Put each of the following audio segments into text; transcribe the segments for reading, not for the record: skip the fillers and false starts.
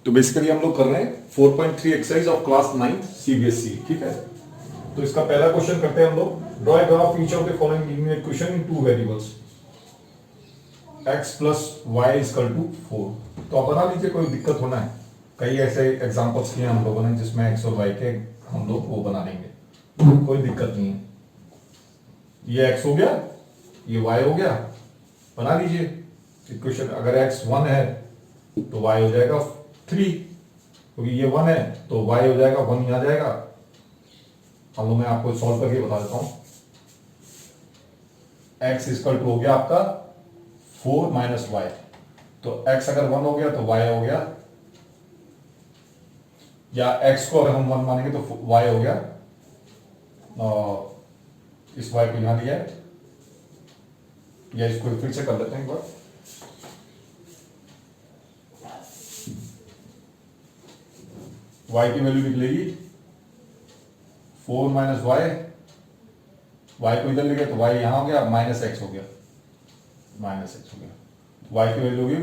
तो बेसिकली हम लोग कर रहे हैं 4.3 एक्सरसाइज ऑफ क्लास 9 सीबीएसई। ठीक है, तो इसका पहला क्वेश्चन करते हैं हम लोग। Draw a graph each of the following linear equation in two variables x plus Y equal to 4। तो आप बना लीजिए, कोई दिक्कत होना है। कई ऐसे एग्जांपल्स किए हम लोगों ने जिसमें x और y के हम लोग वो बना लेंगे, कोई दिक्कत नहीं है। ये x हो गया, ये y हो गया, बना लीजिए इक्वेशन। अगर x 1 है तो y हो जाएगा 3, क्योंकि ये 1 है तो y हो जाएगा 1 ही आ जाएगा। अब मैं आपको सॉल्व करके बता देता हूं। x इक्वल टू हो गया आपका 4 माइनस वाई, तो x अगर 1 हो गया तो y हो गया, या x को अगर हम 1 मानेंगे तो y हो गया। इस y को यहां लिया है, या इसको फिर से कर लेते हैं एक बार। y की वैल्यू निकलेगी 4 माइनस वाई, y को इधर ले गया तो y यहां हो गया, माइनस एक्स हो गया, माइनस एक्स हो गया। y की वैल्यू होगी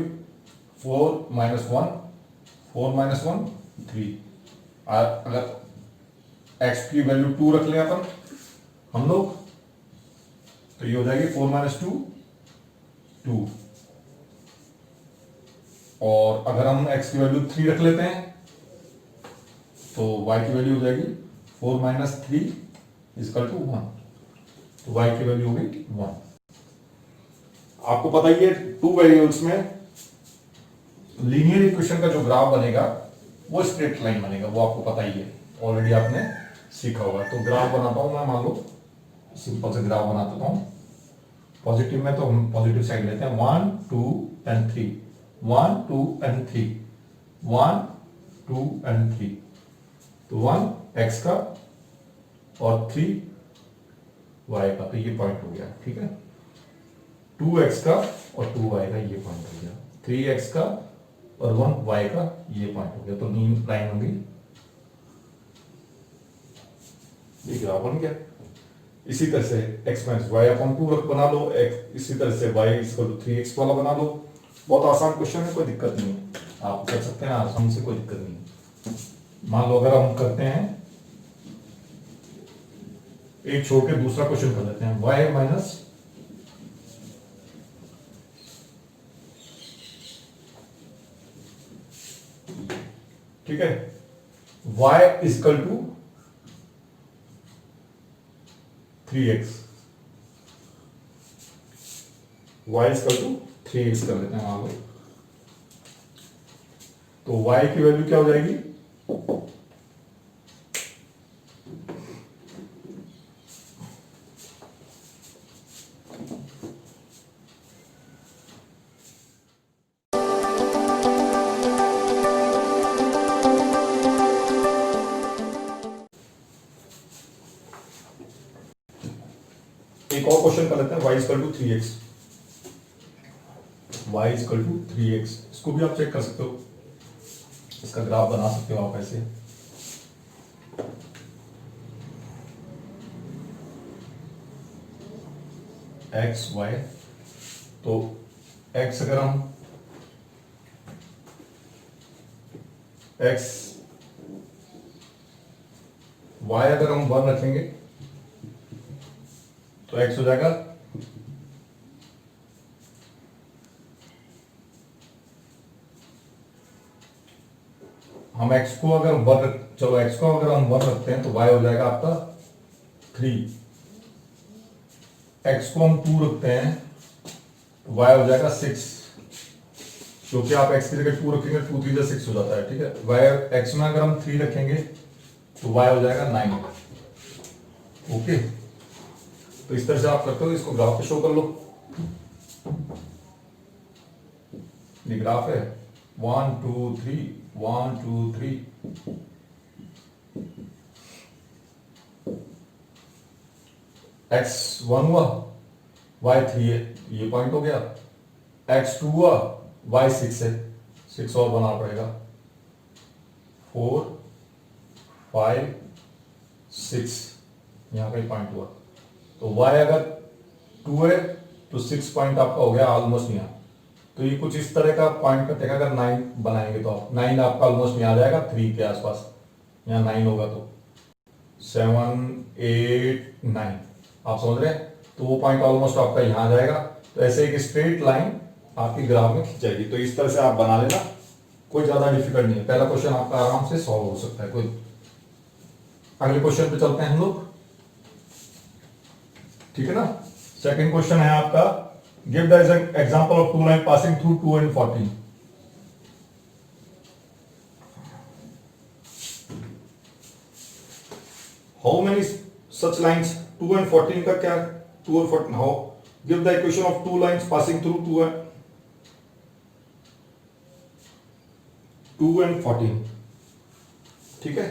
4 माइनस 1, 4 माइनस 1 3। अगर x की वैल्यू 2 रख लें अपन हम लोग, तो ये हो जाएगी 4 माइनस 2 2। और अगर हम x की वैल्यू 3 रख लेते हैं तो y की वैल्यू हो जाएगी 4 माइनस 3 इक्वल टू 1। तो y की वैल्यू होगी 1। आपको पता ही है, टू वेरिएबल्स में लीनियर इक्वेशन का जो ग्राफ बनेगा वो स्ट्रेट लाइन बनेगा, वो आपको पता ही है, ऑलरेडी आपने सीखा होगा। तो ग्राफ बनाता हूं मैं, मान लो सिंपल से ग्राफ बना देता हूं। पॉजिटिव में तो हम पॉजिटिव साइड लेते हैं, 1 2 एंड 3, 1 2 एंड 3, 1 2 एंड 3। तो 1 एक्स का और 3 वाई का, तो ये पॉइंट हो गया। ठीक है, 2x का और 2y का ये पॉइंट हो गया, 3x का और 1y का ये पॉइंट हो गया। तो लाइन होगी, ये ग्राफ बन गया। इसी तरह से x माइनस वाई अपॉन 2 बना लो, इसी तरह से y इक्वल टू 3x वाला बना लो। बहुत आसान क्वेश्चन है, कोई दिक्कत नहीं है, आप कर सकते हैं आराम से, कोई दिक्कत नहीं है। मान लो अगर हम करते हैं, एक छोड़ के दूसरा क्वेश्चन कर लेते हैं, y माइनस ठीक है, y equal to 3x, y equal to 3x कर लेते हैं मान लो। तो y की वैल्यू क्या हो जाएगी, एक और क्वेश्चन कर लेते हैं, y equal to 3x, y equal to 3x। इसको भी आप चेक कर सकते हो, इसका ग्राफ बना सकते हो आप ऐसे। x y, तो x अगर हम x y अगर हम 1 रखेंगे तो x हो जाएगा हम x को अगर 1, चलो x को अगर हम 1 रखते हैं तो y हो जाएगा आपका 3। x को हम 2 रखते हैं तो y हो जाएगा 6, क्योंकि आप x की जगह 2 रखेंगे 2 3 6 हो जाता है। ठीक है, y x में अगर हम 3 रखेंगे तो y हो जाएगा 9। ओके, तो इस तरह से आप करते हो, इसको ग्राफ पे शो कर लो। ये ग्राफ है 1 2 3 1 2 3। x 1 हुआ, y 3 है, ये पॉइंट हो गया। x 2 हुआ, y 6 है, 6 और बना पड़ेगा, 4 5 6, यहाँ पे पॉइंट हुआ। तो y अगर 2 है तो 6 पॉइंट आपका हो गया ऑलमोस्ट यहाँ। तो ये कुछ इस तरह का पॉइंट कटेगा। अगर 9 बनाएंगे तो आप 9 आपका ऑलमोस्ट यहाँ आ जाएगा 3 के आसपास, यहाँ 9 होगा तो 7 8 9 आप समझ रहे हैं। तो वो पॉइंट ऑलमोस्ट आपका यहाँ आ जाएगा। तो ऐसे एक स्ट्रेट लाइन आपकी ग्राफ में खिंचेगी। तो इस तरह से आप बना लेना, कोई ज्यादा डिफिकल्ट नहीं है। पहला क्वेश्चन आपका आराम से सॉल्व हो सकता है। कोई अगले क्वेश्चन पे चलते हैं हम लोग, ठीक है ना। सेकंड क्वेश्चन है आपका, give the example of two line passing through 2 and 14। How many such lines 2 and 14 का क्या, 2 और 14, how give the equation of two lines passing through 2 and 14, ठीक है।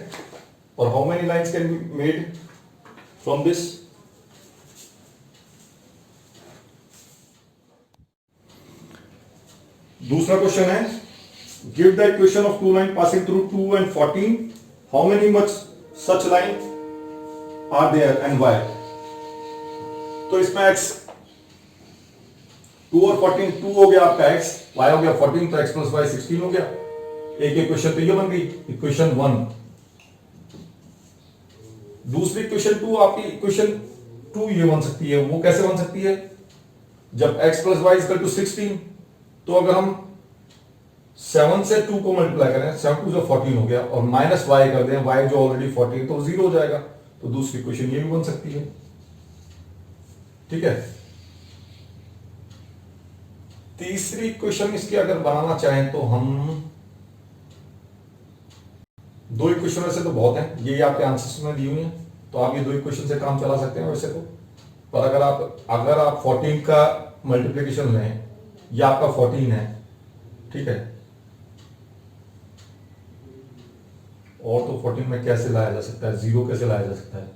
और how many lines can be made from this. दूसरा question है, give the equation of two line passing through 2 and 14, how many much such line are there and why. तो इसमें x 2 और 14, 2 हो गया आपका x, y हो गया 14, तो x प्लस y 16 हो गया। एक इक्वेशन तो ये बन गई, इक्वेशन 1। दूसरी इक्वेशन 2 आपकी, इक्वेशन 2 ये बन सकती है। वो कैसे बन सकती है, जब x plus Y equal to 16, तो अगर हम 7 से 2 को मल्टीप्लाई करें, 7 2 जो 14 हो गया, और माइनस y कर दें, y जो ऑलरेडी 14 तो 0 हो जाएगा। तो दूसरी इक्वेशन ये भी बन सकती है, ठीक है। तीसरी इक्वेशन इसकी अगर बनाना चाहें तो हम, दो इक्वेशन वैसे तो बहुत हैं, ये आपके आंसर्स में दी हुई हैं, तो आप ये दो इक्वेशन से काम चला सकते हैं वैसे तो। पर अगर आप 14 का मल्टीप्लिकेशन लें, ये आपका 14 है, ठीक है। और तो 14 में कैसे लाया जा सकता है, 0 कैसे लाया जा सकता है।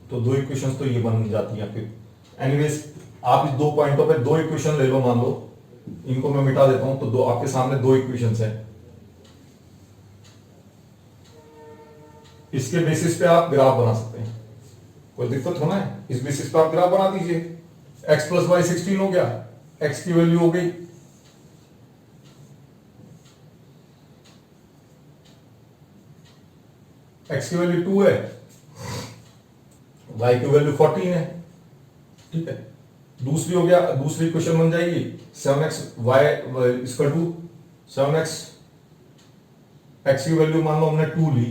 तो दो इक्वेशंस तो ये बन जाती हैं फिर। एनीवेज, आप इस दो पॉइंटों पे दो इक्वेशन ले लो, मान लो इनको मैं मिटा देता हूं, तो दो आपके सामने दो इक्वेशंस हैं। इसके बेसिस पे आप ग्राफ बना सकते हैं, कोई दिक्कत होना है, इस बेसिस पे आप ग्राफ बना दीजिए। x प्लस वाई 16 हो गया, x की वैल्यू हो गई x की वैल्यू 2 है, y की वैल्यू 14 है, ठीक है। दूसरी हो गया, दूसरी इक्वेशन बन जाएगी 7x y equal to 7x, x की वैल्यू मान लो हमने 2 ली,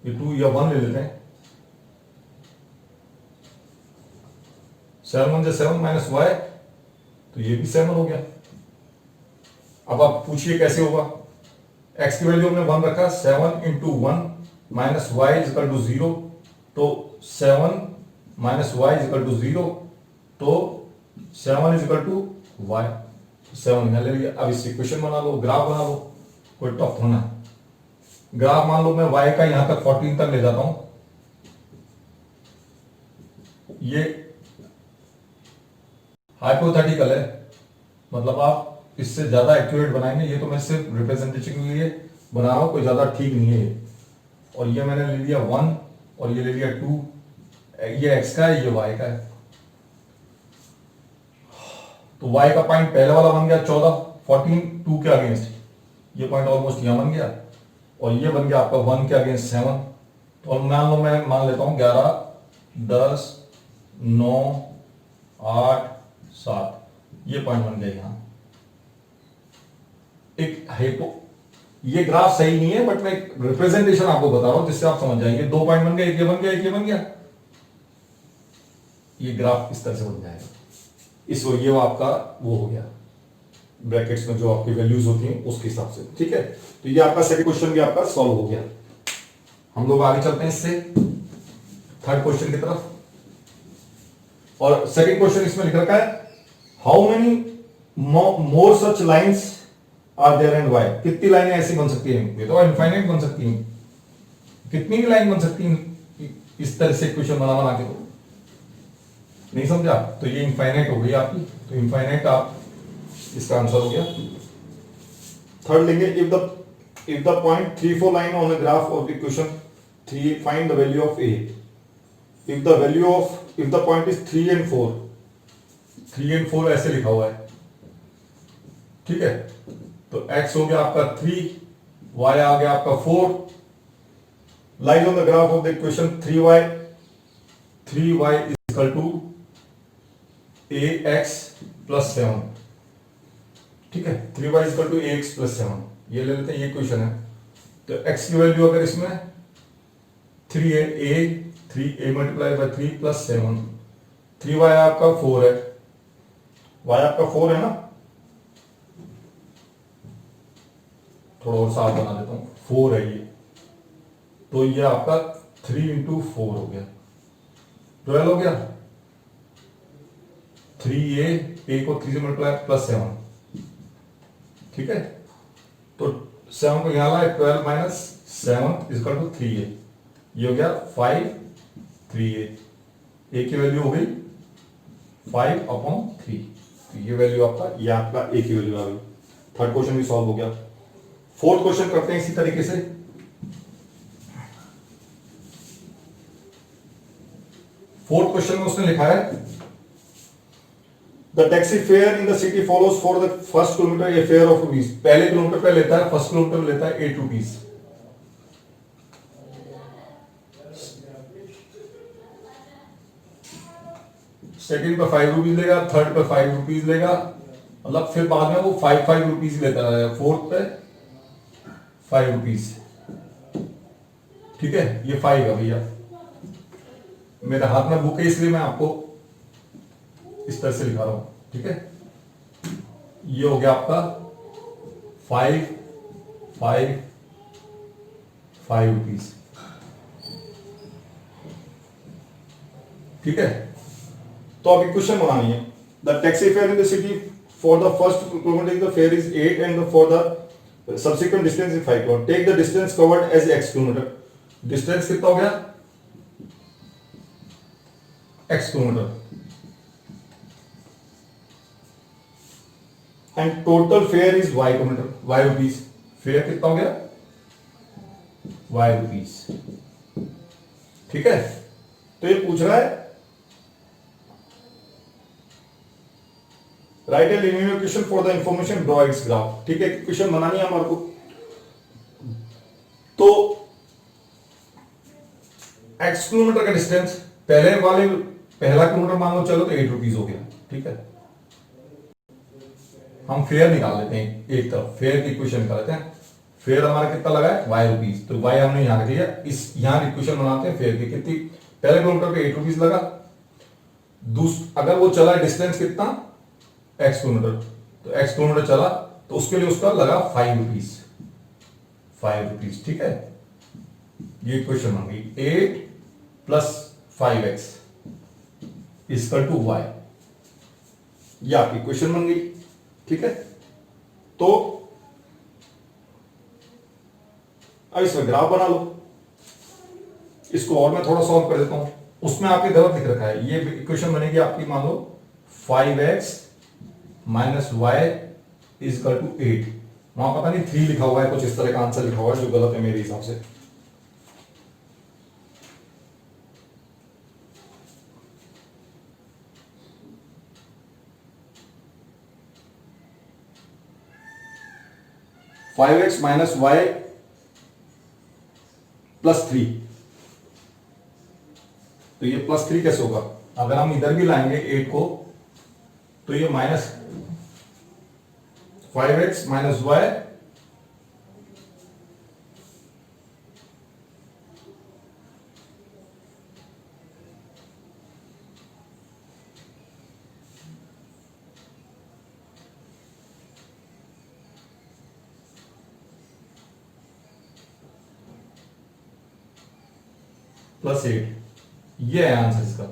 ये 2 या 1 ले लेते हैं, 7 1 7 माइनस y, तो ये भी 7 हो गया। अब आप पूछिए कैसे होगा, x की वैल्यू हमने 1 रखा, 7 into 1 minus Y equal to 0, तो 7 माइनस वाई इक्वल टू 0, तो 7 इज इक्वल टू वाई, 7 यहाँ ले लिया। अब इस इक्वेशन बना लो, ग्राफ बना लो, कोई टफ होना है। ग्राफ मान लो मैं y का यहां तक 14 तक ले जाता हूं, ये हाइपोथेटिकल है, मतलब आप इससे ज्यादा एक्यूरेट बनाएंगे, ये तो मैं सिर्फ रिप्रेजेंटेशन के लिए बना रहा हूं, कोई ज्यादा ठीक नहीं है ये। और ये मैंने ले लिया 1 और ये ले लिया 2, ये x का है, ये y का है। तो y का पॉइंट पहले वाला बन गया 14, 14 2 के अगेंस्ट, ये पॉइंट ऑलमोस्ट यहां बन गया, और ये बन गया आपका 1 के अगेंस्ट 7। तो मान लो मैं मान लेता हूं 11 10 9 8 7, ये पॉइंट बन गया यहां। एक हाइपो, ये ग्राफ सही नहीं है, बट मैं एक रिप्रेजेंटेशन आपको बता रहा हूं जिससे आप समझ जाएंगे। 2 पॉइंट बन गए, एक ये बन गया, एक ये बन गया, ये ग्राफ इस तरह से बन जाएगा। इस ये आपका वो हो गया, ब्रैकेट्स में जो आपकी वैल्यूज होती हैं उसके हिसाब से, ठीक है। तो ये आपका सेकंड क्वेश्चन भी आपका सॉल्व हो गया। हम लोग आगे चलते हैं इससे थर्ड क्वेश्चन की तरफ। और सेकंड क्वेश्चन इसमें लिख रखा है, how many more such lines are there and why. कितनी लाइनें ऐसी बन सकती हैं, ये तो इनफाइनाइट बन सकती हैं, कितनी भी लाइन बन सकती हैं इस तरह से क्वेश्चन बना के। तो नहीं समझा, तो ये इनफाइनाइट हो गई आपकी, तो इनफाइनाइट आप इसका आंसर हो गया। थर्ड लेंगे, if the point 3 4 line on a graph of equation 3 find the value of a। If the point is 3 and 4, 3 and 4 ऐसे लिखा हुआ है, ठीक है। तो x हो गया आपका 3, y आ गया आपका 4, lies on the graph of the equation 3y is equal to ax plus 7, ठीक है। 3y is equal to ax plus 7, ये ले लेते हैं, ये क्वेश्चन है। तो x की वैल्यू अगर इसमें 3 है, a multiply by 3 plus 7, 3y आपका 4 है, y आपका 4 है ना, थोड़ा और साफ बना देता हूं, 4 है ये, तो ये आपका 3 इंटू 4 हो गया, 12 हो गया। 3a को 3 से मल्टीप्लाई प्लस 7, ठीक है। तो 7 को यहां लाए, 12 minus 7 is equal to 3a, ये हो गया 5 3a, a की वैल्यू हो गई 5/3, तो ये वैल्यू आपका, ये आपका a की वैल्यू आ गई। थर्ड क्वेश्चन भी सॉल्व हो गया। फोर्थ क्वेश्चन करते हैं इसी तरीके से। फोर्थ क्वेश्चन में उसने लिखा है the taxi fare in the city follows for the first kilometre a fair of rupees, पहले किलोमीटर पे लेता है, फर्स्ट किलोमीटर में लेता है 8 रुपीज, सेकंड पे 5 रुपीज लेगा, थर्ड पे 5 रुपीज लेगा, मतलब फिर बाद में वो 5 रुपीज लेता है, फोर्थ पे 5 रुपीज, ठीक है। ये 5 है भैया, मेरे हाथ में बुक है इसलिए मैं आपको इस तरह से लिखा रहा हूं, ठीक है। ये हो गया आपका 5 रुपीज, ठीक है। तो अब इक्वेशन बनानी है। The taxi fare in the city for the first kilometre the fare is 8 and for the subsequent distance is 5 kilometre. Take the distance covered as x kilometre. Distance कितना हो गया? x kilometre. And total fare is y kilometre, y rupees. Fare कितना हो गया? y rupees, ठीक है। तो ये पूछ रहा है right A linear equation for the information draw it's graph, ठीक है। इक्वेशन बनानी है हमारे को। तो x किलोमीटर का डिस्टेंस, पहला किलोमीटर मान लो चलो तो 8 रुपीज हो गया, ठीक है। हम फेयर निकाल लेते हैं, एक तरफ फेयर की इक्वेशन निकाल लेते हैं। फेयर हमारा कितना लगा है? y रुपीज, तो y हमने यहां रख दिया। इस यहां इक्वेशन बनाते हैं फेयर की। कितनी? पहले किलोमीटर पे 8 रुपीज लगा, अगर वो चला डिस्टेंस कितना? x किलोमीटर, तो x किलोमीटर चला तो उसके लिए उसका लगा 5 रुपीज, 5 रुपीज, ठीक है। ये इक्वेशन बन गई 8 plus 5x equal to y, ये आपकी इक्वेशन बन गई, ठीक है। तो अब इसमें ग्राफ बना लो। इसको और मैं थोड़ा सॉल्व कर देता हूं। उसमें आपके गलत लिख रखा है, ये इक्वेशन बनेगी आपकी, मान लो 5x minus Y is equal to 8। वहां पता नहीं 3 लिखा हुआ है, कुछ इस तरह का आंसर लिखा हुआ है जो गलत है मेरे हिसाब से। Five X minus Y plus 3, तो ये प्लस 3 कैसे होगा? अगर हम इधर भी लाएंगे 8 को तो ये minus 5x minus Y plus 8, ये है आंसर इसका।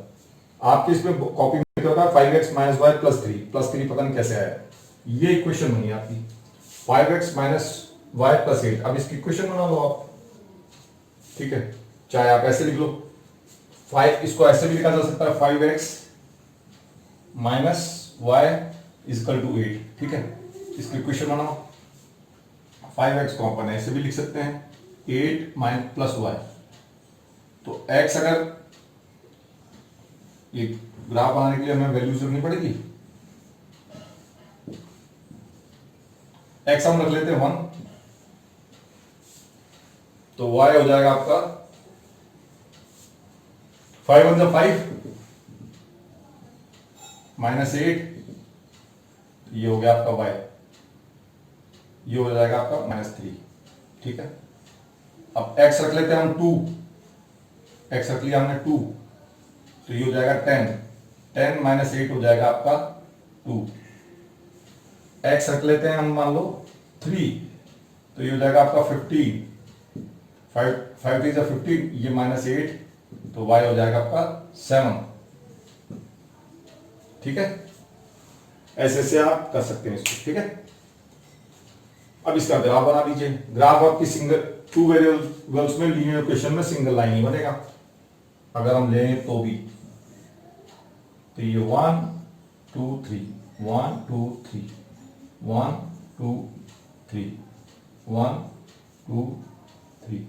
आपके इसमें कॉपी में क्या होता है? 5x माइनस वाई प्लस 3 पता नहीं कैसे आया। ये इक्वेशन बनी आपकी 5x माइनस वाई प्लस 8। अब इसकी इक्वेशन बना लो आप, ठीक है। चाहे आप ऐसे लिख लो, 5, इसको ऐसे भी लिखा जा सकता है 5x minus Y equal to 8, ठीक है। इसकी इक्वेशन बनाओ। 5x को अपन ऐसे भी लिख सकते हैं 8 माइनस प्लस वाई, तो x अगर ये ग्राफ बनाने के लिए हमें वैल्यूज रखनी पड़ेगी। एक्स हम रख लेते हैं 1, तो y हो जाएगा आपका 5 × 5 -8, ये हो गया आपका y, ये हो जाएगा आपका -3। ठीक है, अब x रख लेते हैं हम 2, x रख लिया हमने 2, तो ये हो जाएगा 10, 10 - 8 हो जाएगा आपका 2। x रख लेते हैं हम मान लो 3, तो ये हो जाएगा आपका 15, 5 3 × 15, ये -8, तो y हो जाएगा आपका 7। ठीक है, ऐसे से आप कर सकते हैं इसको। ठीक है, अब इसका ग्राफ बना दीजिए। ग्राफ आपकी सिंगल 2 वेरिएबल्स में लीनियर इक्वेशन में सिंगल लाइन ही बनेगा अगर हम लें तो भी। तो ये 1 2 3 1 2 3 1 2 3 1 2 3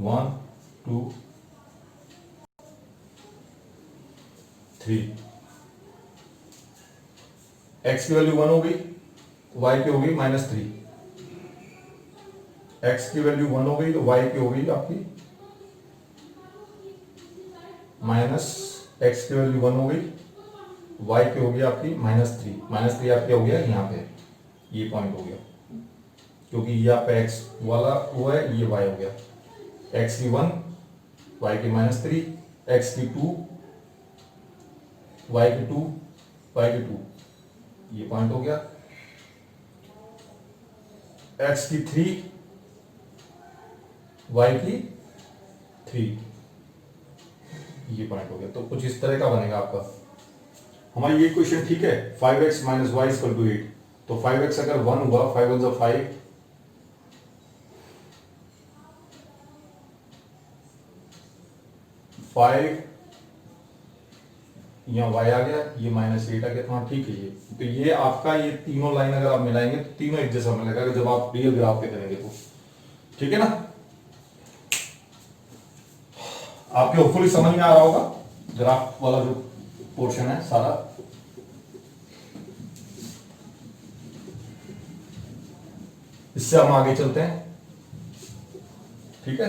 1 2 3। x की वैल्यू 1 हो गई, y की हो गई -3। x की वैल्यू 1 हो गई तो y की हो गई आपकी x की वैल्यू 1 हो गई, y की हो गई आपकी -3। -3 आपके हो गया यहाँ पे, ये पॉइंट हो गया, क्योंकि ये आपका x वाला वो है, ये y हो गया। x की 1, y की -3, x की 2, y की 2, y की 2, ये पॉइंट हो गया। x की 3, y की 3, ये पॉइंट हो गया। तो कुछ इस तरह का बनेगा आपका हमारी ये क्वेश्चन। ठीक है, 5x - y = 8, तो 5x अगर 1 हुआ, 5 × 5, 5, यहाँ y आ गया, ये -8 आ गया, तो हाँ ठीक है। ये तो ये आपका ये तीनों लाइन अगर आप मिलाएंगे तो तीनों एक जैसा मिलेगा जब आप रियल ग्राफ पे करेंगे तो। ठीक है ना, आपके होपफुली समझ में आ रहा होगा ग्राफ वाला जो पोर्शन है सारा। इससे हम आगे चलते हैं। ठीक है,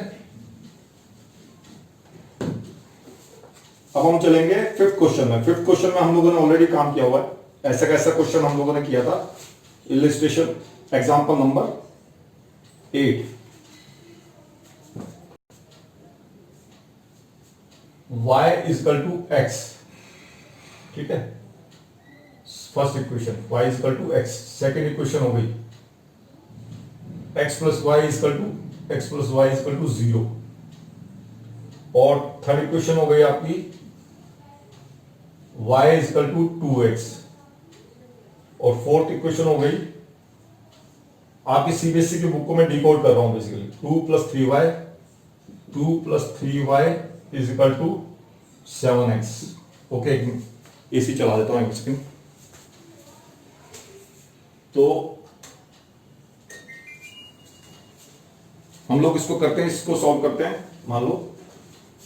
अब हम चलेंगे 5th क्वेश्चन में। 5th क्वेश्चन में हम लोगों ने ऑलरेडी काम किया हुआ है। ऐसा कैसा क्वेश्चन हम लोगों ने किया था, illustration example number 8। y = x। ठीक है, first equation y = x। Second equation हो गई x + y = 0। और थर्ड इक्वेशन हो गई आपकी y = 2x। और फोर्थ इक्वेशन हो गई आपकी सीबीएसई की बुक को मैं डिकोड कर रहा हूं basically, 2 + 3y = 7x। Okay, AC चला देता हूं एक सेकंड। तो हम लोग इसको करते हैं, इसको सॉल्व करते हैं। मान लो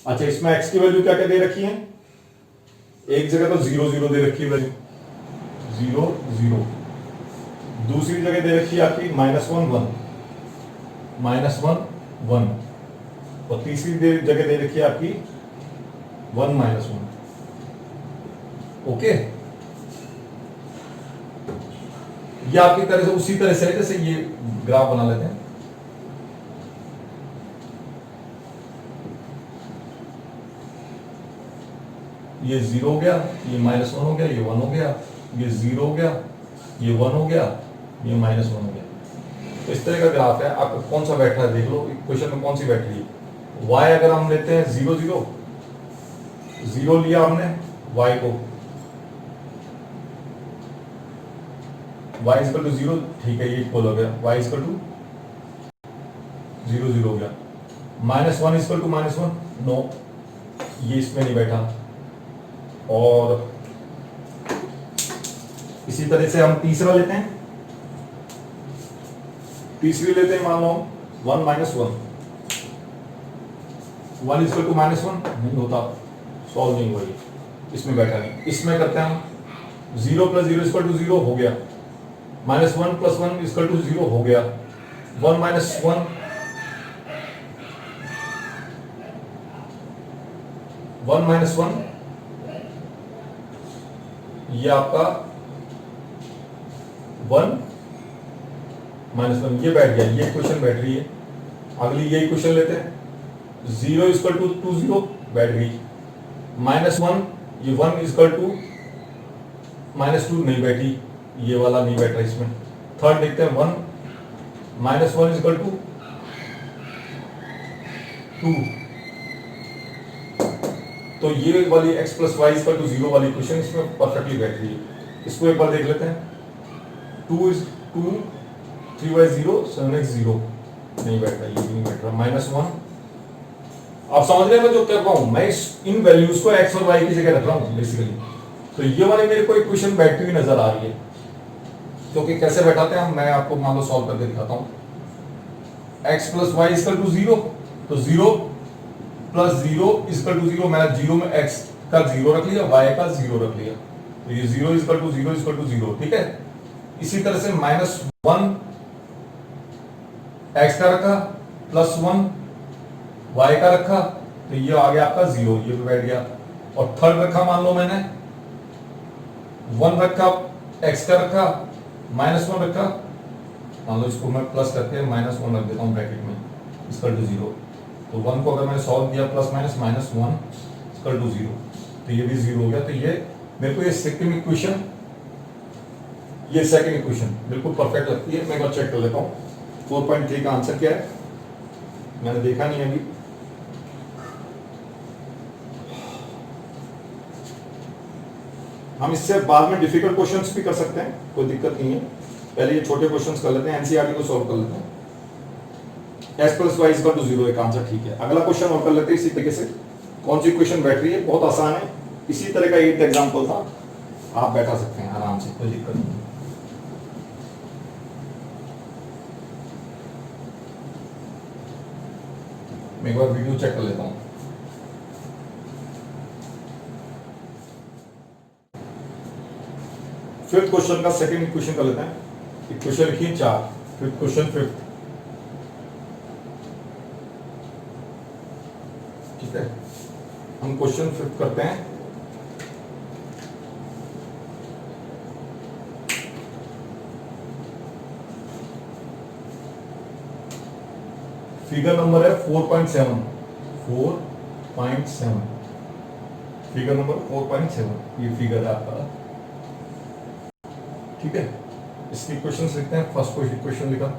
अच्छा, इसमें x की वैल्यू क्या क्या दे रखी है, एक जगह तो 0 0 दे रखी है वैल्यू, 0 0। दूसरी जगह दे रखी है आपकी -1 1 -1 1। और तीसरी जगह दे रखी है आपकी 1 -1। ओके, ये आपकी तरह से उसी तरह से जैसे ये ग्राफ बना लेते हैं। ये 0 हो गया, ये -1 हो गया, ये 1 हो गया, ये 0 हो गया, ये 1 हो गया, ये -1 हो गया। तो इस तरह का ग्राफ है। आपको कौन सा बैठ रहा है देख लो, क्वेश्चन में कौन सी बैठ रही है। y अगर हम लेते हैं 0 0 0 लिया हमने y को, y = 0, ठीक है, ये इक्वल हो गया, y = 0 0 हो गया। -1 = -1, नो, ये इसमें नहीं बैठा। और इसी तरह से हम तीसरा लेते हैं, तीसरी लेते हैं, मान लो 1 - 1 1 = -1, नहीं होता, सॉल्व नहीं हुआ ये। इसमें बैठा नहीं। इसमें करते हैं हम 0 + 0 = 0 हो गया, -1 + 1 = 0 हो गया, 1 - 1 1 - 1 ये आपका 1 - 1 ये बैठ गया, ये क्वेश्चन बैठ रही है। अगली यही क्वेश्चन लेते हैं, 0 = 2 0 बैठ गई, -1 ये 1 = -2 नहीं बैठी, ये वाला नहीं बैठ रहा इसमें। थर्ड देखते हैं 1 - 1 = 2, तो ये वाली x + y = 0 वाली क्वेश्चन इसमें परफेक्टली बैठ रही है। इसको एक बार देख लेते हैं, 2 is 2, 3y 0, 7x 0 नहीं बैठ रहा, ये भी नहीं बैठ रहा, -1। आप समझ रहे हैं मैं जो कर रहा हूं, मैं इन वैल्यूज को x और y की जगह रख रहा हूं बेसिकली। तो ये वाली मेरे को इक्वेशन बैठती हुई नजर आ रही है, क्योंकि कैसे बैठाते हैं मैं आपको मान लो सॉल्व करके दिखाता हूं। x + y = 0, तो 0 + 0 = 0, मैंने 0 में x का 0 रख लिया, y का 0 रख लिया, तो ये 0 = 0 = 0, ठीक है। इसी तरह से -1 x का रखा, +1 y का रखा, तो ये आ गया आपका 0, ये भी बैठ गया। और थर्ड रखा, मान लो मैंने 1 रखा, x का रखा, -1 रखा, मान लो इसको मैं प्लस करके -1 रख देता हूँ ब्रैकेट में, = 0। तो 1 को अगर मैंने सॉल्व किया +- -1 = 0, तो ये भी 0 हो गया। तो ये मेरे को ये सेकंड इक्वेशन बिल्कुल परफेक्ट लगती है। मैं एक बार चेक कर लेता हूँ 4.3 का आंसर क्या है, मैंने देखा नहीं अभी। हम इससे बाद में डिफिकल्ट क्वेश्चंस भी कर सकते हैं, कोई दिक्कत नहीं है। पहले ये छोटे क्वेश्चंस कर लेते हैं, एनसीईआरटी को सॉल्व कर लेते हैं। x + y = 0 एक आंसर ठीक है। अगला क्वेश्चन और कर लेते हैं इसी तरीके से। कौन सी इक्वेशन बैठ रही है, बहुत आसान है, इसी तरह का एक एग्जांपल था, आप बैठा सकते हैं आराम से, कोई दिक्कत नहीं। मैं एक बार वीडियो चेक कर लेता हूँ। फिफ्थ क्वेश्चन का सेकंड इक्वेशन कर लेते हैं। इक्वेशन लिखिए 4, फिफ्थ क्वेश्चन, फिफ्थ, ठीक है। हम क्वेश्चन फिफ्थ करते हैं। फिगर नंबर है 4.7, 4.7, फिगर नंबर 4.7, ये फिगर है आपका, ठीक है। इसकी इक्वेशंस लिखते हैं। फर्स्ट इक्वेशन लिखा,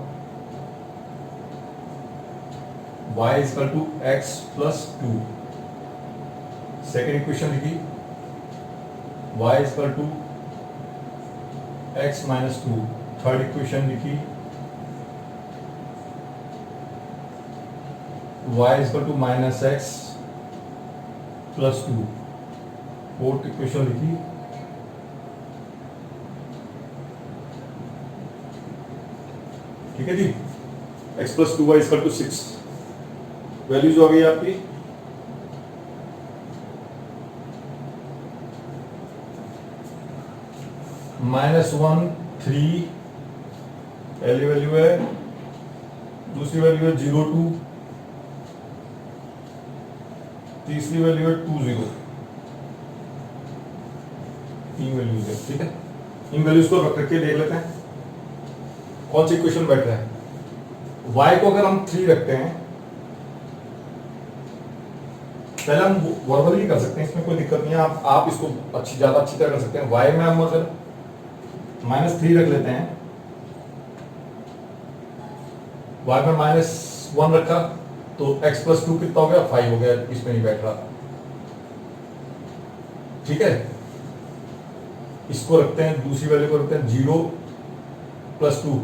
y = x + 2। सेकेंड इक्वेशन लिखी, y = x - 2। थर्ड इक्वेशन लिखी, y = -x + 2। फोर्थ इक्वेशन लिखी, ठीक है जी, x + 2y = 6। वैल्यूज हो गई आपकी, -1 3 पहली वैल्यू है, दूसरी वैल्यू है 0 2, तीसरी वैल्यू है 2 0, तीन वैल्यूज है, ठीक है। इन वैल्यूज को रख के देख लेते हैं कौन सी इक्वेशन बैठ रहा है। y को अगर हम 3 रखते हैं, पहले हम वर्बली कर सकते हैं, इसमें कोई दिक्कत नहीं है, आप इसको ज्यादा अच्छी तरह कर सकते हैं। y में हम अगर -3 रख लेते हैं, y में -1 रखा, तो x + 2 कितना हो गया, 5 हो गया, इसमें नहीं बैठ रहा, ठीक है। इसको रखते हैं, दूसरी वैल्यू को रखते हैं 0 + 2,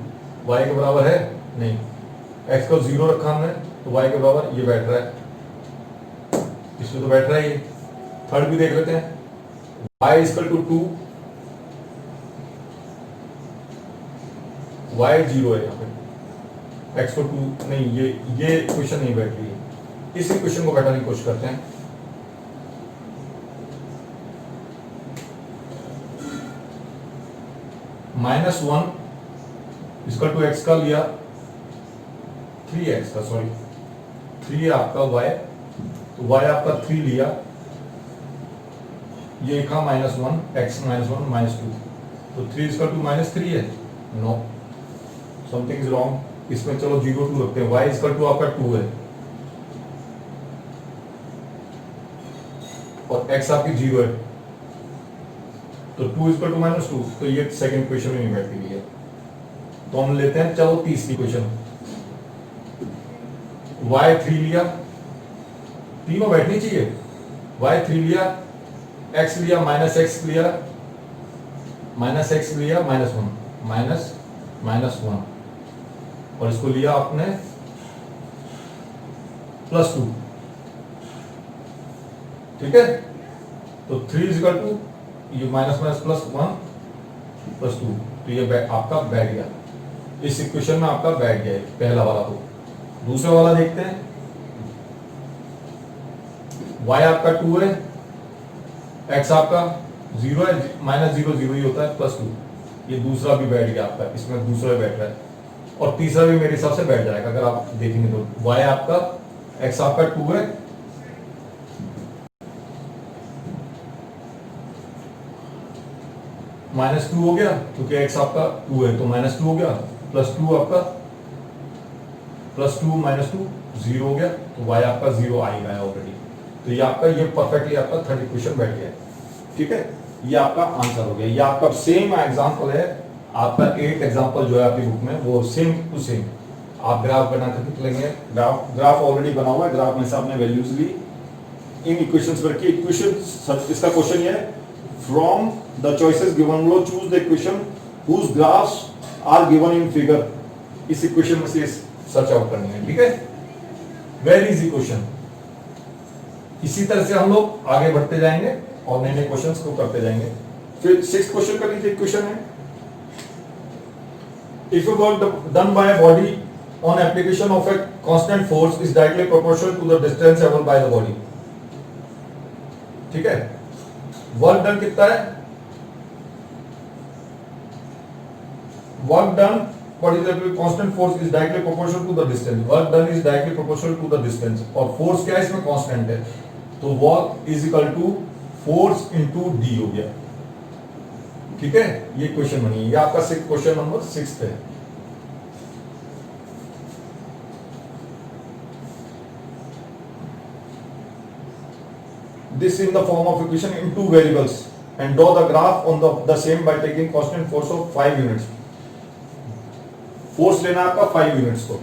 y के बराबर है नहीं, x को 0 रखा हमने, तो y के बराबर ये बैठ रहा है, इसमें तो बैठ रहा है ये। थर्ड भी देख लेते हैं, y = 2, y 0 है यहाँ पे, x को 2 नहीं, ये इक्वेशन नहीं बैठ रही है। इस इक्वेशन को बैठाने की कोशिश करते हैं। -1 इसका टू एक्स का लिया 3x का, सॉरी 3 आपका y, तो y आपका 3 लिया, ये लिखा -1 x -1 -2, तो 3 इसका टू -3 है, नो समथिंग इज रॉन्ग, इसमें चलो 0 2 रखते हैं, y इसका टू आपका 2 है और x आपकी 0 है, तो 2 इसका टू -2, तो ये सेकंड क्वेश्चन में नहीं बैठती है। तो हम लेते हैं चलो तीसरी क्वेश्चन, y3 लिया, तीनों बैठनी चाहिए, y3 लिया, x लिया, -x लिया, -x लिया, -1 और इसको लिया आपने +2, ठीक है, तो 3 इक्वल टू ये -1 +2, तो ये आपका बैठ गया, इस इक्वेशन में आपका बैठ गया पहला वाला। तो दूसरा वाला देखते हैं, y आपका 2 है, x आपका 0 है, -0 0 ही होता है, +2, ये दूसरा भी बैठ गया आपका, इसमें दूसरा भी बैठ रहा है और तीसरा भी मेरे हिसाब से बैठ जाएगा अगर आप देखेंगे तो। y आपका x आपका 2 है, -2 हो गया क्योंकि x आपका 2 है, तो -2 हो गया, +2 आपका +2 -2 0 हो गया, तो y आपका 0 आ ही गया ऑलरेडी, तो ये आपका ये परफेक्टली आपका थर्ड इक्वेशन बैठ गया है, ठीक है, ये आपका आंसर हो गया। ये आपका सेम एग्जांपल है, आपका 8 एग्जांपल जो है आपकी बुक में वो सेम टू सेम, आप ग्राफ बना करके लेंगे, ग्राफ ऑलरेडी बना हुआ है, ग्राफ में से आपने वैल्यूज ली, इन इक्वेशंस पर की इक्वेशन, इसका क्वेश्चन ये है, from the choices given below choose the equation whose graphs are given in figure, इस इक्वेशन में से सर्च आउट करनी है, ठीक है, वेरी इजी क्वेश्चन। इसी तरह से हम लोग आगे बढ़ते जाएंगे और नए नए क्वेश्चंस को करते जाएंगे। फिर 6th क्वेश्चन का लीजिए, क्वेश्चन है, if you work done by a body on application of a constant force is directly proportional to the distance travelled by the body, ठीक है, वर्क डन कितना है, work done what is the constant force is directly proportional to the distance, work done is directly proportional to the distance, और force क्या है इसमें constant है, तो work is equal to force into d हो गया, ठीक है, ये क्वेश्चन बनी, ये आपका क्वेश्चन नंबर 6 है। This in the form of equation in two variables and draw the graph on the same by taking constant force of 5 units. Force लेना आपका 5 यूनिट्स को,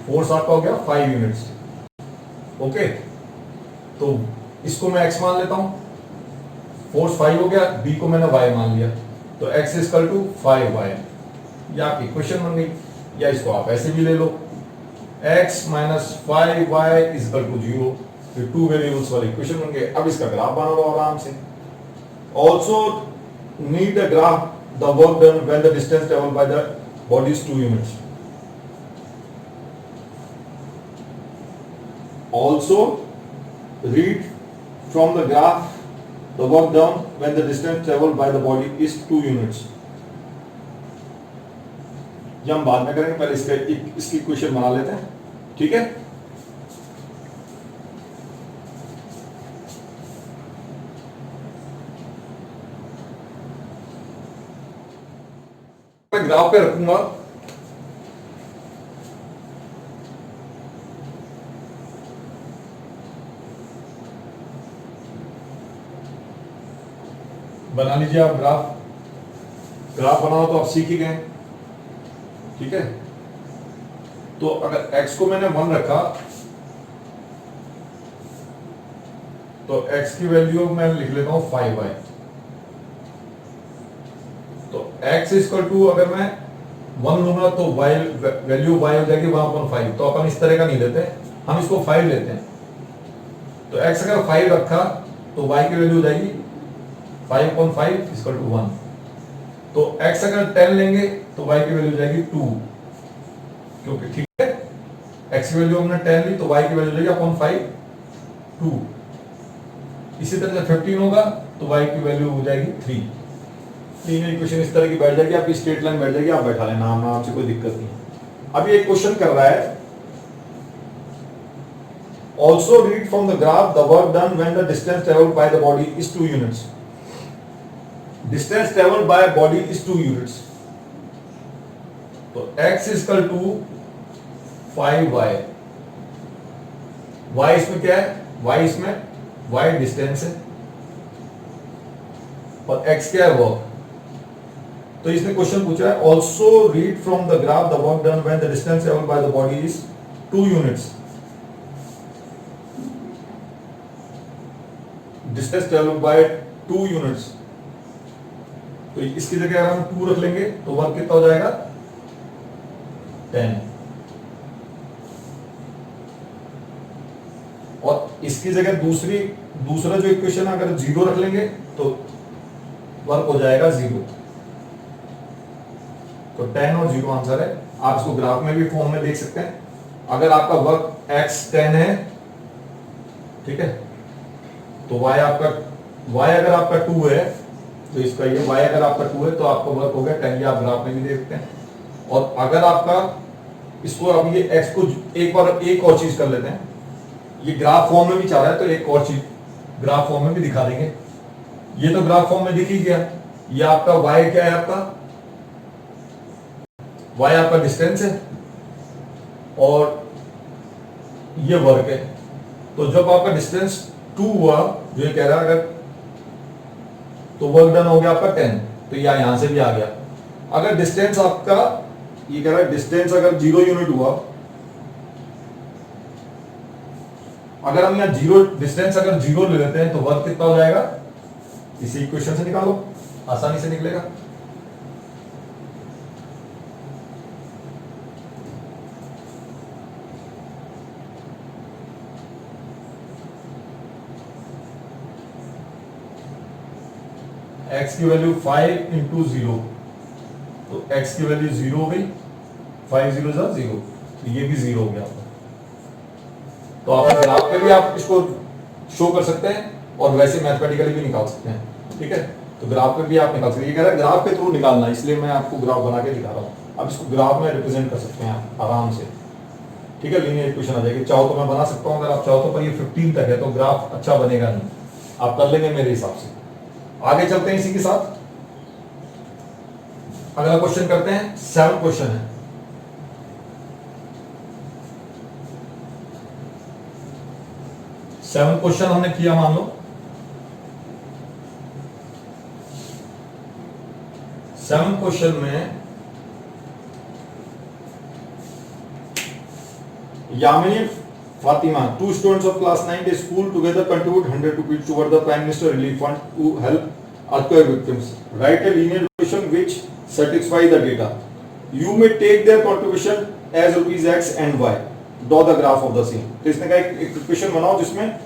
फोर्स आपका हो गया 5 यूनिट्स, ओके, तो इसको मैं x मान लेता हूं, फोर्स 5 हो गया, b को मैंने y मान लिया, तो x इक्वल टू 5y, या आपकी क्वेश्चन बन गई, या इसको आप ऐसे भी ले लो, x minus 5y equal to 0, ये टू वेरिएबल्स वाले इक्वेशन बन गए। अब इसका ग्राफ बना लो आराम से, also need the graph the work done when the distance travelled by the body is 2 units. Also read from the graph the work done when the distance traveled by the body is 2 units. ये हम बाद में करेंगे, पहले इसकी equation बना लेते हैं, ठीक है। मैं ग्राफ पे रखूंगा, बना लीजिए आप ग्राफ, ग्राफ बनाओ तो आप सीख ही गए, ठीक है। तो अगर x को मैंने 1 रखा तो x की वैल्यू मैं लिख लेता हूं 5y, तो x इक्वल टू अगर मैं 1 लूंगा तो y वैल्यू y हो जाएगी 1/5, तो अपन इस तरह का नहीं लेते, हम इसको 5 लेते हैं, तो x अगर 5 रखा तो y की वैल्यू हो जाएगी 5/5 इक्वल टू 1, तो x अगर 10 लेंगे तो y की वैल्यू हो जाएगी 2, क्योंकि ठीक है x की वैल्यू हमने 10 ली तो y की वैल्यू हो जाएगी 5 2, इसी तरह से 15 होगा तो y की वैल्यू हो जाएगी 3, लीनियर इक्वेशन इस तरह की बैठ जाएगी, आपकी स्ट्रेट लाइन बैठ जाएगी, आप बैठा लेना, आराम से, कोई दिक्कत नहीं है। अब ये एक क्वेश्चन कर रहा है, also read from the graph the work done when the distance traveled by the body is 2 units. Distance traveled by a body is 2 units. तो x is equal to 5y. y इसमें क्या है? y इसमें y distance है और x क्या है? Work. तो इसने क्वेश्चन पूछा है also read from the graph the work done when the distance travelled by the body is 2 units. Distance travelled by 2 units, तो इसकी जगह अगर हम 2 रख लेंगे तो वर्क कितना हो जाएगा? 10। और इसकी जगह दूसरा जो इक्वेशन है अगर 0 रख लेंगे तो वर्क हो जाएगा 0। तो 10 और 0 आंसर है। आप इसको ग्राफ में भी फॉर्म में देख सकते हैं। अगर आपका वर्क x 10 है, ठीक है, तो y अगर आपका 2 है, तो इसका ये y अगर आपका 2 है तो आपका वर्क हो गया 10। ये आप ग्राफ में भी देख सकते हैं। और अगर आपका इसको अब ये x को एक और चीज कर लेते हैं, ये ग्राफ फॉर्म में भी चाह रहा है तो एक और चीज ग्राफ फॉर्म में भी दिखा देंगे। ये तो ग्राफ फॉर्म में दिख ही गया। ये आपका y क्या है? y आपका डिस्टेंस है और ये वर्क है। तो जब आपका डिस्टेंस 2 हुआ, जो ये कह रहा है, अगर तो वर्क डन हो गया आपका 10, तो यहां से भी आ गया। अगर डिस्टेंस आपका, ये कह रहा है डिस्टेंस अगर 0 यूनिट हुआ, अगर हम यहां 0 डिस्टेंस अगर 0 ले लेते हैं तो वर्क कितना हो जाएगा? इसी इक्वेशन से निकालो, आसानी से निकलेगा। x की वैल्यू 5 इंटू 0, तो x की वैल्यू 0 हो गई, 5 0 0, तो ये भी 0 हो गया आपका। तो आप ग्राफ पे भी आप इसको शो कर सकते हैं और वैसे मैथमेटिकली भी निकाल सकते हैं, ठीक है। तो ग्राफ पे भी आप निकाल सकते हैं। ये कह रहा है ग्राफ के थ्रू निकालना, इसलिए मैं आपको ग्राफ बना के दिखा रहा हूँ। अब इसको ग्राफ में रिप्रेजेंट कर सकते हैं आप आराम से, ठीक है। लीनियर इक्वेशन आ जाएगी। चाहो तो मैं बना सकता हूँ, अगर आप चाहो तो, पर ये 15 तक है तो ग्राफ अच्छा बनेगा नहीं, आप कर लेंगे मेरे हिसाब से। आगे चलते हैं इसी के साथ, अगला क्वेश्चन करते हैं। 7 क्वेश्चन है। सेवन क्वेश्चन हमने किया, मान लो 7 क्वेश्चन में Yamini Fatima, 2 students of class 9 day school together contribute 100 rupees toward the Prime Minister Relief Fund to help earthquake victims. Write a linear equation which satisfy the data. You may take their contribution as rupees x and y. Draw the graph of the same. तो इसने कहा एक equation बनाओ जिसमें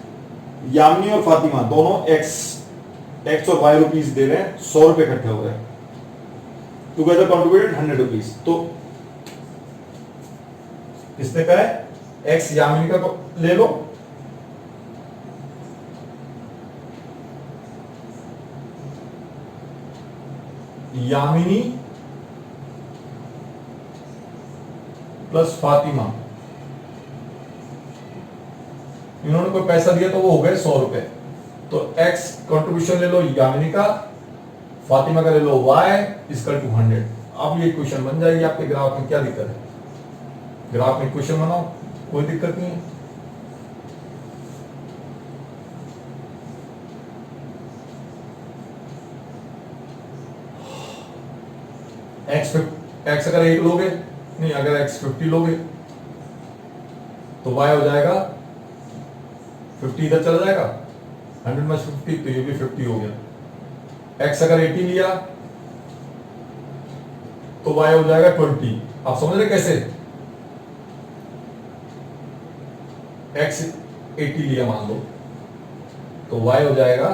यामिनी और फातिमा दोनों x और y rupees दे रहे हैं, 100 रुपए इकट्ठे हो गए, टुगेदर कंट्रीब्यूटेड 100 रुपीस। तो इसने कहा है x यामिनी का ले लो, यामिनी प्लस फातिमा, इन्होंने कोई पैसा दिया तो वो हो गए 100 रुपए। तो x कंट्रीब्यूशन ले लो यामिनी का, फातिमा का ले लो y इक्वल टू 100। अब ये इक्वेशन बन जाएगी आपके ग्राफ में। क्या दिक्कत है? ग्राफ में इक्वेशन बनाओ, कोई दिक्कत नहीं है। x अगर 1 लोगे, नहीं अगर x 50 लोगे तो y हो जाएगा 50, इधर चला जाएगा 100 में 50, तो ये भी 50 हो गया। x अगर 80 लिया तो y हो जाएगा 20। आप समझ रहे कैसे? x 80 लिया मान लो तो y हो जाएगा,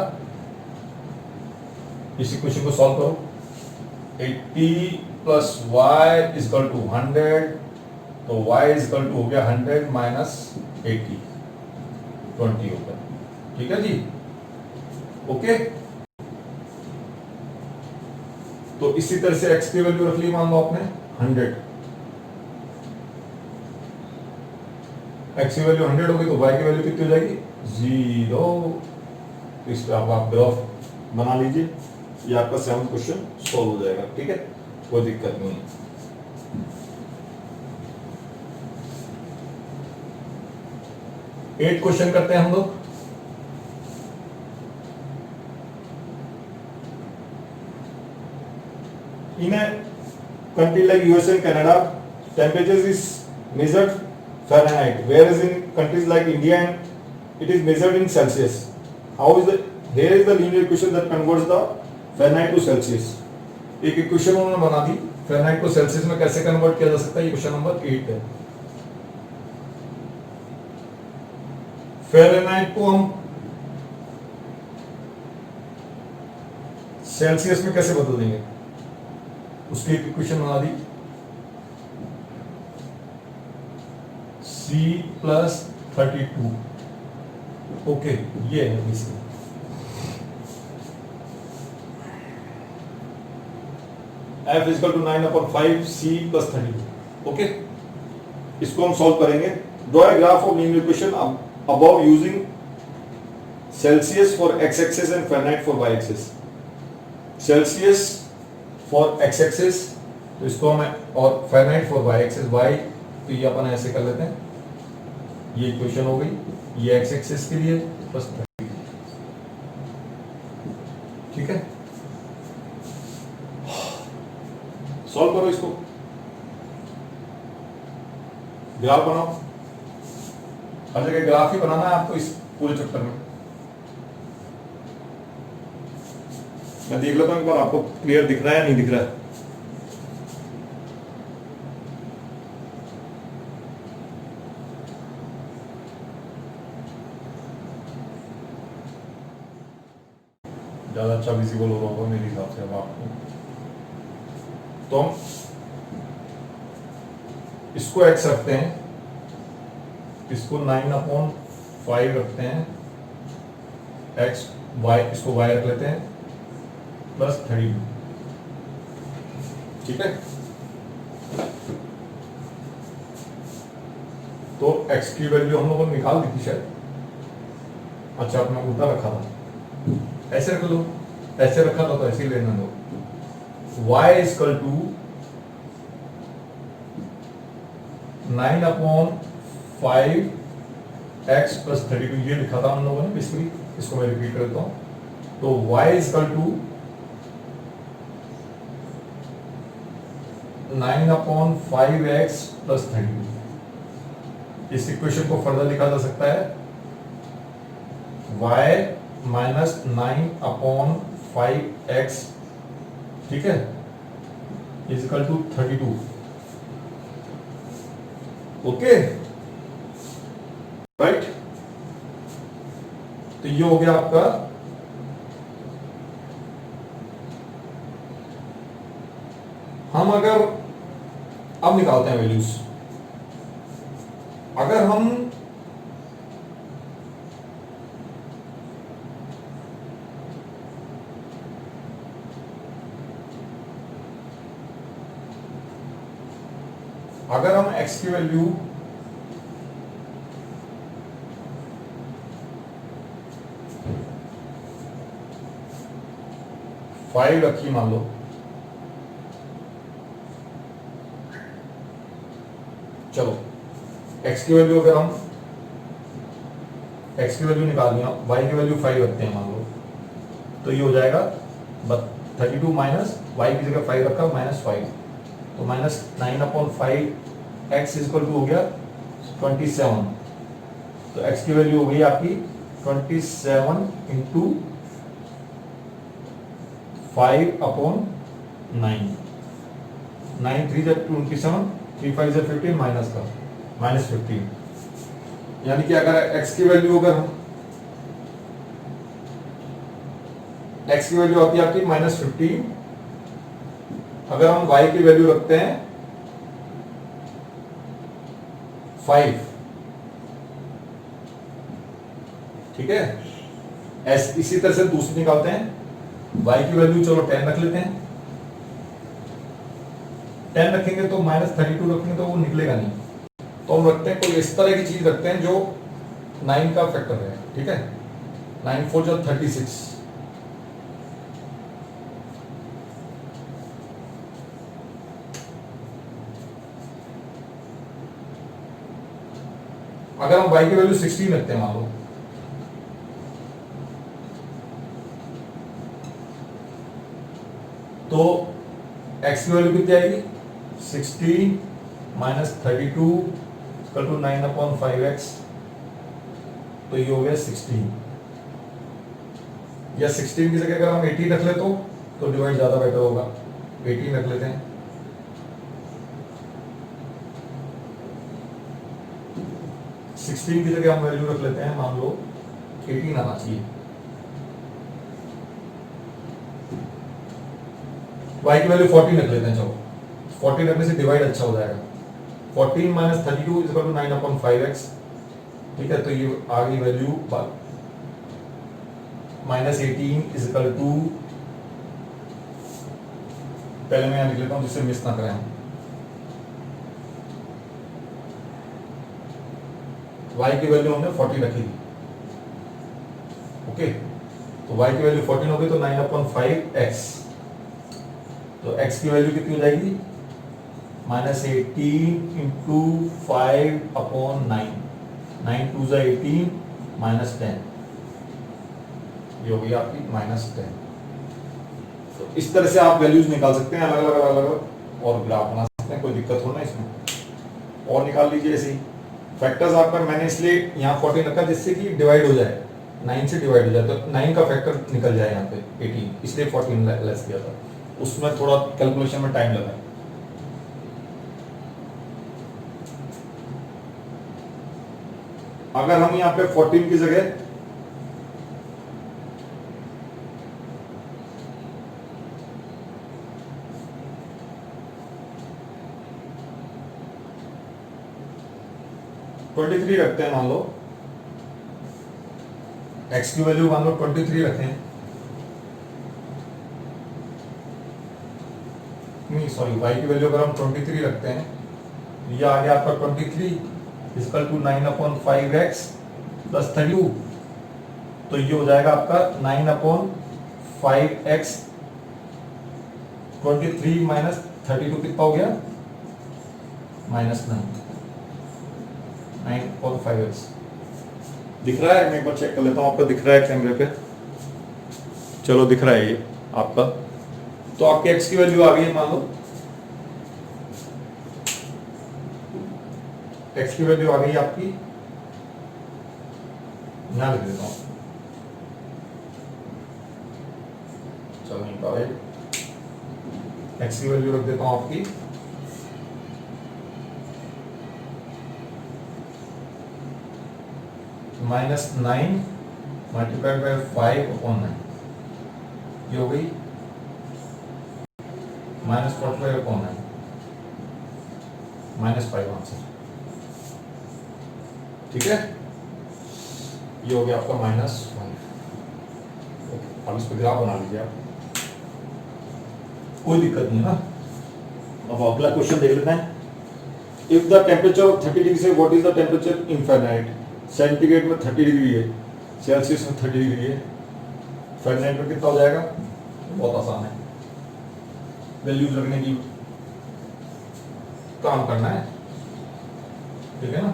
इस इक्वेशन को सॉल्व करो, 80 प्लस y इक्वल टू 100, तो y इक्वल टू हो गया 100 माइनस 80, 20 होगा। ठीक है जी, ओके। तो इसी तरह से x की वैल्यू रख ली मान लो आपने 100, x की वैल्यू 100 होगी तो y की वैल्यू कितनी हो जाएगी 0। तो इस पे आप ग्राफ बना लीजिए, ये आपका 7th क्वेश्चन सॉल्व हो जाएगा। ठीक है, कोई दिक्कत नहीं है। एट क्वेश्चन करते हैं हम लोग। In a country like US and Canada, temperatures is measured Fahrenheit, whereas in countries like India and it is measured in Celsius. How is the here is the linear equation that converts the Fahrenheit to Celsius. एक equation उन्होंने बना दी, Fahrenheit को Celsius में कैसे convert किया जा सकता है, ये क्वेश्चन नंबर 8 है। फ़ारेनहाइट को हम सेल्सियस में कैसे बदल देंगे, उसकी एक इक्वेशन बना दी, C + 32। ओके, ये है इसकी। F = 9/5 C + 32। ओके, इसको हम सॉल्व करेंगे। Draw a graph of linear equation above using Celsius for x-axis and Fahrenheit for y-axis। Celsius for x-axis तो इसको हम, और Fahrenheit for y-axis, y तो ये अपन ऐसे कर लेते हैं, ये इक्वेशन हो गई, ये x-axis के लिए बस। ठीक है, सॉल्व करो इसको, ग्राफ बनाओ। हर जगह ग्राफ ही बनाना है आपको इस पूरे चैप्टर में। मैं देख लेता हूं एक बार आपको क्लियर दिख रहा है या नहीं दिख रहा है। ज्यादा अच्छा विजिबल हो रहा होगा मेरे हिसाब से अब आपको। तो हम इसको x रखते हैं, इसको 9/5 रखते हैं, x y, इसको y रख लेते हैं +32। ठीक है, तो x की वैल्यू हम लोगों ने निकाल दी थी शायद। अच्छा, आपने उल्टा रखा था, ऐसे रख लो, ऐसे रखा था तो ऐसे ही लेना दो। y = 9/5 x + 32, ये लिखा था हम लोगों ने बेसिकली। इसको मैं रिपीट करता हूं, तो y = 9/5x + 32। इस इक्वेशन को फर्दर लिखा जा सकता है y - 9/5x, ठीक है, = 32। Okay, right. तो ये हो गया आपका हम अगर अब निकालते हैं वैल्यूज। अगर हम x की वैल्यू फाइव रखी मान लो, चलो x की वैल्यू अगर हम x की वैल्यू निकाल लिया, y की वैल्यू 5 रखते हैं मान लो, तो ये हो जाएगा 32 माइनस y की जगह 5 रखा -5, तो -9/5 x = हो गया 27। तो x की वैल्यू हो गई आपकी 27 × 5/9। 9 3 27, 3 5 15, माइनस का -15। यानी कि अगर x की वैल्यू अगर हम x की वैल्यू आती है आपकी -15, अगर हम y की वैल्यू रखते हैं 5, ठीक है, इसी तरह से दूसरी निकालते हैं। y की वैल्यू चलो 10 रख लेते हैं, 10 रखेंगे तो -32 रखेंगे तो वो निकलेगा नहीं, तो हम रखते हैं कोई इस तरह की चीज रखते हैं जो 9 का फैक्टर है, ठीक है। 9 4 जो 36, अगर हम y की वैल्यू 16 रखते हैं मान लो, तो x की वैल्यू कितनी आएगी 16 -32 इक्वल टू 9/5x, तो ये हो गया 16, या 16 की जगह अगर हम 18 रख ले तो डिवाइड ज्यादा बेटर होगा, 18 रख लेते हैं। 16 की जगह हम वैल्यू रख लेते हैं, मान लो 18 आना चाहिए। y की वैल्यू 14 रख लेते हैं, चलो 14 रखने से डिवाइड अच्छा हो जाएगा। 14 -32 इक्वल टू 9/5x, ठीक है। तो ये आ गई वैल्यू -18 इज इक्वल टू, पहले मैं यहां लिख लेता हूं जिससे मिस ना करें। y की वैल्यू हमने 40 रखी थी, ओके। तो y की वैल्यू 14 हो गई, तो 9/5x, तो x की वैल्यू कितनी हो जाएगी -18 इंटू 5/9, 9 2 जा 18 -10, ये हो गई आपकी -10। तो इस तरह से आप वैल्यूज निकाल सकते हैं अलग अलग अलग अलग, और ग्राफ बना सकते हैं, कोई दिक्कत हो ना इसमें। और निकाल लीजिए ऐसे ही फैक्टर्स आपका, मैंने इसलिए यहाँ 14 रखा जिससे कि डिवाइड हो जाए, 9 से डिवाइड हो जाए, तो 9 का फैक्टर निकल जाए यहाँ पे 18, इसलिए 14 लेस किया था, उसमें थोड़ा कैलकुलेशन में टाइम लगा। अगर हम यहाँ पे 14 की जगह (23) रखते हैं, मान लो x की वैल्यू मान लो 23 रखें, नहीं सॉरी y की वैल्यू अगर हम 23 रखते हैं, ये आ गया आपका 23 इक्वल टू 9/5x प्लस 32, तो ये हो जाएगा आपका 9/5x, 23 माइनस 32 कितना हो गया -9, 9/5x। दिख रहा है, मैं एक बार चेक कर लेता हूँ आपका दिख रहा है कैमरे पे, चलो दिख रहा है ये आपका। तो आपके x की वैल्यू आ गई है, मान लो x की वैल्यू आ गई आपकी, यहां लिख देता हूं, चलो नहीं पाए, x की वैल्यू रख देता हूं आपकी -9 मल्टीप्लाइड बाय 5/9, ये हो गई -45/9, -5 आंसर, ठीक है। ये हो गया आपका -5। अब इस पर ग्राफ बना लीजिए आप, कोई दिक्कत नहीं है ना। अब अगला क्वेश्चन देख लेते हैं। If the temperature of 30 degree C what is the temperature in Fahrenheit, centigrade में 30 डिग्री है, सेल्सियस में 30 डिग्री है, फ़ारेनहाइट में कितना हो जाएगा, बहुत आसान है, वैल्यूज रखने की काम करना है, ठीक है ना।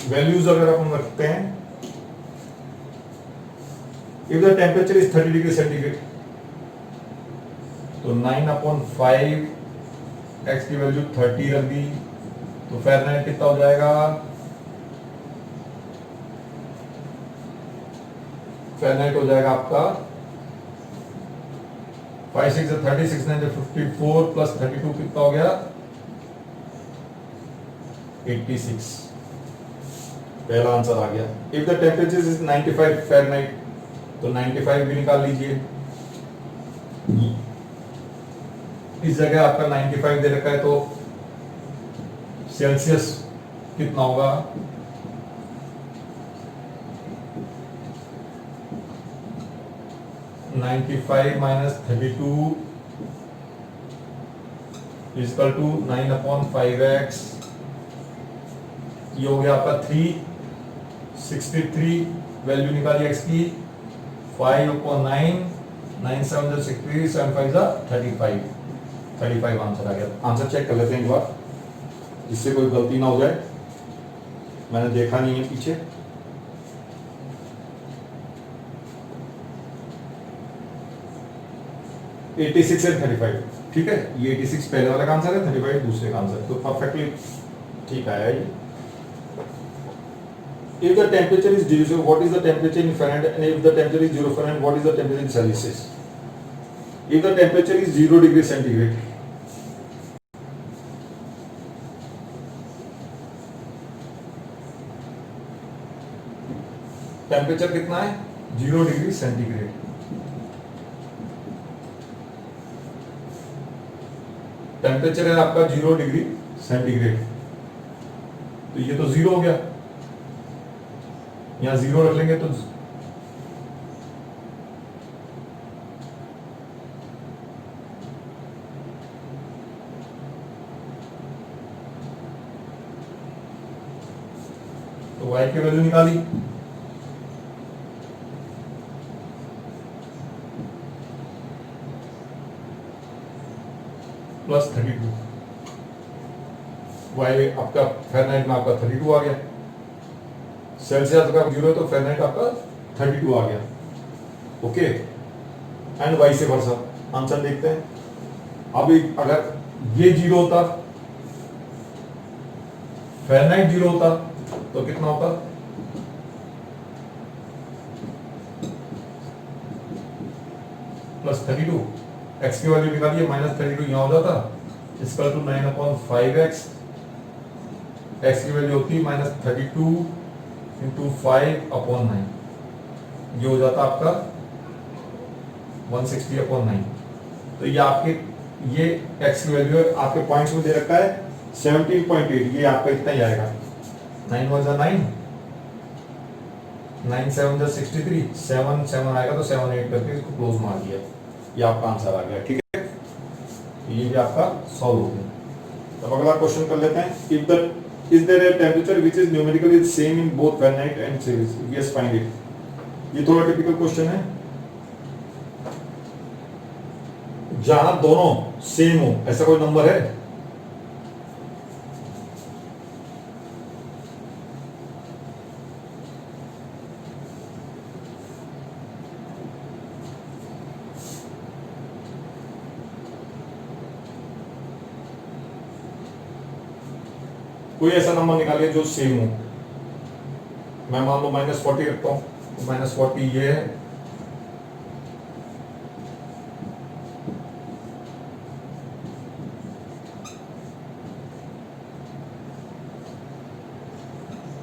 वैल्यूज अगर अपन रखते हैं, if the temperature is 30 degree centigrade, तो 9/5 x की वैल्यू 30 रख दी, तो फ़ारेनहाइट कितना हो जाएगा, फ़ारेनहाइट हो जाएगा आपका 5 6 36 9 54 प्लस 32 कितना हो गया 86, पहला आंसर आ गया। If the temperature is 95 Fahrenheit, तो 95 भी निकाल लीजिए, इस जगह आपका 95 दे रखा है, तो सेल्सियस कितना होगा? 95 माइनस 32 इक्वल टू 9/5x। ये हो गया आपका 363, वैल्यू निकाली x की 5/9, 9 7 63, 7 5 35 आंसर आ गया। आंसर चेक कर लेते हैं एक बार, जिससे कोई गलती ना हो जाए। मैंने देखा नहीं है पीछे। एटी 86 एंड 35, ठीक है। ये 86 पहले वाला का आंसर है, 35 दूसरे का आंसर, तो परफेक्टली ठीक आया ये। If the temperature is 0, what is the temperature in Fahrenheit? And if the temperature is 0 Fahrenheit, what is the temperature in Celsius? If the temperature is 0 degree centigrade, temperature कितना है? 0 degree centigrade. Temperature है आपका 0 degree centigrade, तो ये तो 0 हो गया, यहां 0 रख लेंगे तो y की वैल्यू निकाली, प्लस 32। y आपका फ़ारेनहाइट में आपका 32 आ गया, सेल्सियस का 0 है तो फ़ारेनहाइट आपका 32 आ गया। Okay, and vice versa. Answer देखते हैं। अभी अगर ये 0 होता, फ़ारेनहाइट 0 होता, तो कितना होता? प्लस 32। x की वैल्यू निकालिए, माइनस 32 यहाँ हो जाता, इसका टू 9/5x। x की वैल्यू होती माइनस 32 इंटू 5/9, ये हो जाता आपका 160/9। तो ये आपके, ये x की वैल्यू है, आपके पॉइंट्स में दे रखा है 17.8, ये आपका इतना ही आएगा। 9 1 9, 9 7 63, 7 7 आएगा तो 7 8 करके इसको क्लोज मार दिया, ये आपका आंसर आ गया। ठीक है, ये भी आपका सॉल्व हो गया। तो अगला क्वेश्चन कर लेते हैं। If the is there a temperature which is numerically same in both Fahrenheit and Celsius, yes find it. ये थोड़ा टिपिकल क्वेश्चन है, जहां दोनों सेम हो, ऐसा कोई नंबर है? कोई ऐसा नंबर निकालिए जो सेम हो। मैं मान लो -40 रखता हूं, तो -40 ये है,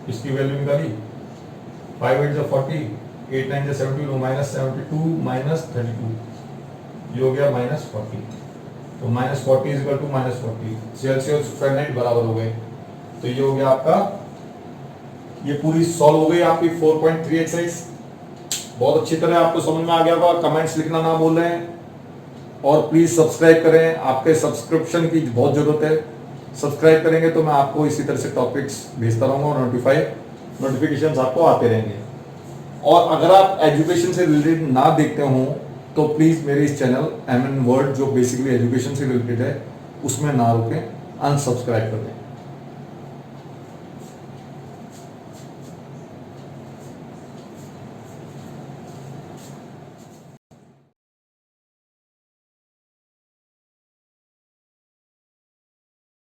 इसकी वैल्यू निकाली, 5 8 40, 8 9 72, -72 -32, ये हो गया -40। तो -40 इक्वल टू -40, सेल्सियस फ़ारेनहाइट बराबर हो गए। तो ये हो गया आपका, ये पूरी सॉल्व हो गई आपकी 4.3 एक्सरसाइज। बहुत अच्छी तरह आपको समझ में आ गया होगा। कमेंट्स लिखना ना भूल रहे हैं, और प्लीज सब्सक्राइब करें, आपके सब्सक्रिप्शन की बहुत जरूरत है। सब्सक्राइब करेंगे तो मैं आपको इसी तरह से टॉपिक्स भेजता रहूंगा और नोटिफिकेशंस आपको आते रहेंगे। और अगर आप एजुकेशन से रिलेटेड ना देखते हो तो प्लीज मेरे इस चैनल MN वर्ल्ड, जो बेसिकली एजुकेशन से रिलेटेड है, उसमें ना रुकें, अनसब्सक्राइब कर दें।